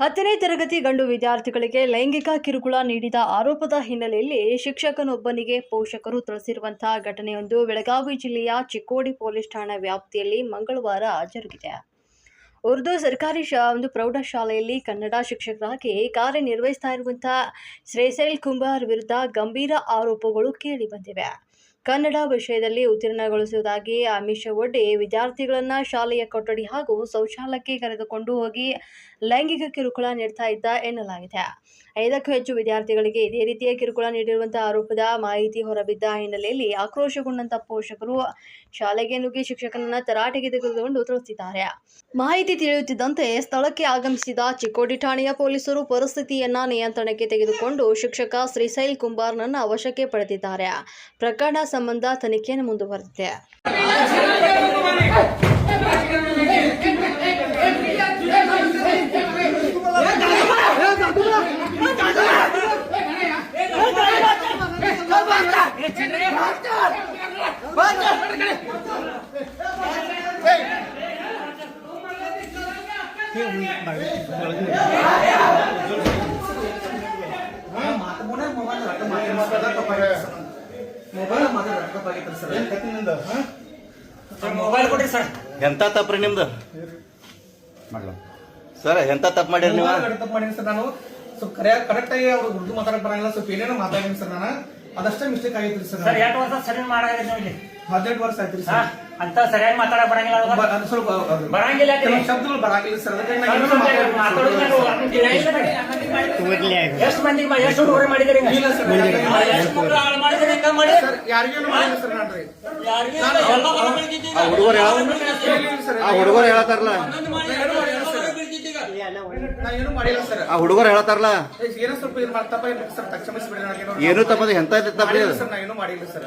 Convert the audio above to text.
10ನೇ ತರಗತಿ ಗಂಡು ವಿದ್ಯಾರ್ಥಿಗಳಿಗೆ ಲೈಂಗಿಕ ಕಿರುಕುಳ ನೀಡಿದ ಆರೋಪದ ಹಿನ್ನೆಲೆಯಲ್ಲಿ ಶಿಕ್ಷಕನೊಬ್ಬನಿಗೆ ಪೋಷಕರು ಥಳಿಸಿರುವಂತಹ ಘಟನೆಯೊಂದು ಬೆಳಗಾವಿ ಜಿಲ್ಲೆಯ ಚಿಕ್ಕೋಡಿ ಪೊಲೀಸ್ ಠಾಣಾ ವ್ಯಾಪ್ತಿಯಲ್ಲಿ ಮಂಗಳವಾರ ಜರುಗಿದೆ. ಉರ್ದು ಸರ್ಕಾರಿ ಪ್ರೌಢಶಾಲೆಯಲ್ಲಿ ಕನ್ನಡ ಶಿಕ್ಷಕರಾಗಿ ಕಾರ್ಯನಿರ್ವಹಿಸ್ತಾ ಇರುವಂತಹ ಶ್ರೀಶೈಲ್ ಕುಂಬಾರ್ ವಿರುದ್ಧ ಗಂಭೀರ ಆರೋಪಗಳು ಕೇಳಿಬಂದಿವೆ. ಕನ್ನಡ ವಿಷಯದಲ್ಲಿ ಉತ್ತೀರ್ಣಗೊಳಿಸುವುದಾಗಿ ಆಮಿಷವೊಡ್ಡಿ ವಿದ್ಯಾರ್ಥಿಗಳನ್ನು ಶಾಲೆಯ ಕೊಠಡಿ ಹಾಗೂ ಶೌಚಾಲಯಕ್ಕೆ ಕರೆದುಕೊಂಡು ಹೋಗಿ ಲೈಂಗಿಕ ಕಿರುಕುಳ ನೀಡ್ತಾ ಇದ್ದ ಎನ್ನಲಾಗಿದೆ. 5ಕ್ಕೂ ಹೆಚ್ಚು ವಿದ್ಯಾರ್ಥಿಗಳಿಗೆ ಇದೇ ರೀತಿಯ ಕಿರುಕುಳ ನೀಡಿರುವಂತಹ ಆರೋಪದ ಮಾಹಿತಿ ಹೊರಬಿದ್ದ ಹಿನ್ನೆಲೆಯಲ್ಲಿ ಆಕ್ರೋಶಗೊಂಡಂತ ಪೋಷಕರು ಶಾಲೆಗೆ ನುಗ್ಗಿ ಶಿಕ್ಷಕನನ್ನ ತರಾಟೆಗೆ ತೆಗೆದುಕೊಂಡು ತಿಳಿಸಿದ್ದಾರೆ. ಮಾಹಿತಿ ತಿಳಿಯುತ್ತಿದ್ದಂತೆ ಸ್ಥಳಕ್ಕೆ ಆಗಮಿಸಿದ ಚಿಕ್ಕೋಡಿ ಠಾಣೆಯ ಪೊಲೀಸರು ಪರಿಸ್ಥಿತಿಯನ್ನ ನಿಯಂತ್ರಣಕ್ಕೆ ತೆಗೆದುಕೊಂಡು ಶಿಕ್ಷಕ ಶ್ರೀಶೈಲ್ ಕುಂಬಾರ್ನನ್ನ ವಶಕ್ಕೆ ಪಡೆದಿದ್ದಾರೆ. ಪ್ರಕರಣ ಸಂಬಂಧ ತನಿಖೆಯನ್ನು ಮುಂದುವರೆದಿದೆ. ಎಂತ ತಪ್ಪ್ರಿ ನಿಮ್ದು ಸರ್? ಎಂತ ತಪ್ಪು ಮಾಡಿರಿ ನೀವು? ತಪ್ಪು ಮಾಡೀನಿ ಸರ್. ನಾನು ಸ್ವಲ್ಪ ಕರೆಕ್ಟ್ ಆಗಿ ಅವ್ರು ಉರ್ದು ಮಾತಾಡಕ್ ಬರಂಗಿಲ್ಲ, ಸ್ವಲ್ಪ ಏನೇನೋ ಮಾತಾಡಿನಿ ಸರ್. ನಾನು ಅದಷ್ಟೇ ಮಿಸ್ಟೇಕ್ ಆಗೈತ್ರಿ ಸರ್. 8 ವರ್ಷ ಸರಿ ಮಾಡಾಗಿದ್ರಿ ಇಲ್ಲಿ 18 ವರ್ಷ ಆಯ್ತ್ರಿ ಸರ್. ಅಂತ ಸರಿಯಾಗಿ ಮಾತಾಡಕ್ ಬರಂಗಿಲ್ಲ, ಸ್ವಲ್ಪ ಬರಂಗಿಲ್ಲ, ಶಬ್ದಗಳು ಬರಂಗಿಲ್ಲ ಸರ್. ಅದಕ್ಕೆ ಎಷ್ಟು ಮಂದಿಗೆ ಎಷ್ಟು ಹುಡುಗರು ಮಾಡಿದ್ರಿ? ಯಾರಿಗೇನು ಮಾಡಿಲ್ಲ ಸರ್. ನಾನ್ರಿ ಹುಡುಗರು ಹೇಳತಾರಲ್ಲ, ಏನು ಮಾಡಿಲ್ಲ ಸರ್. ಆ ಹುಡುಗರು ಹೇಳತಾರಲ್ಲ ಏನೋ ಸ್ವಲ್ಪ ತಪ್ಪ ಸರ್. ಕ್ಷಮಿಸ್ಬಿಡಿ, ಏನು ತಪ್ಪದ ಎಂತ ತಪ್ಪ ಸರ್. ನಾ ಏನು ಮಾಡಿಲ್ಲ ಸರ್.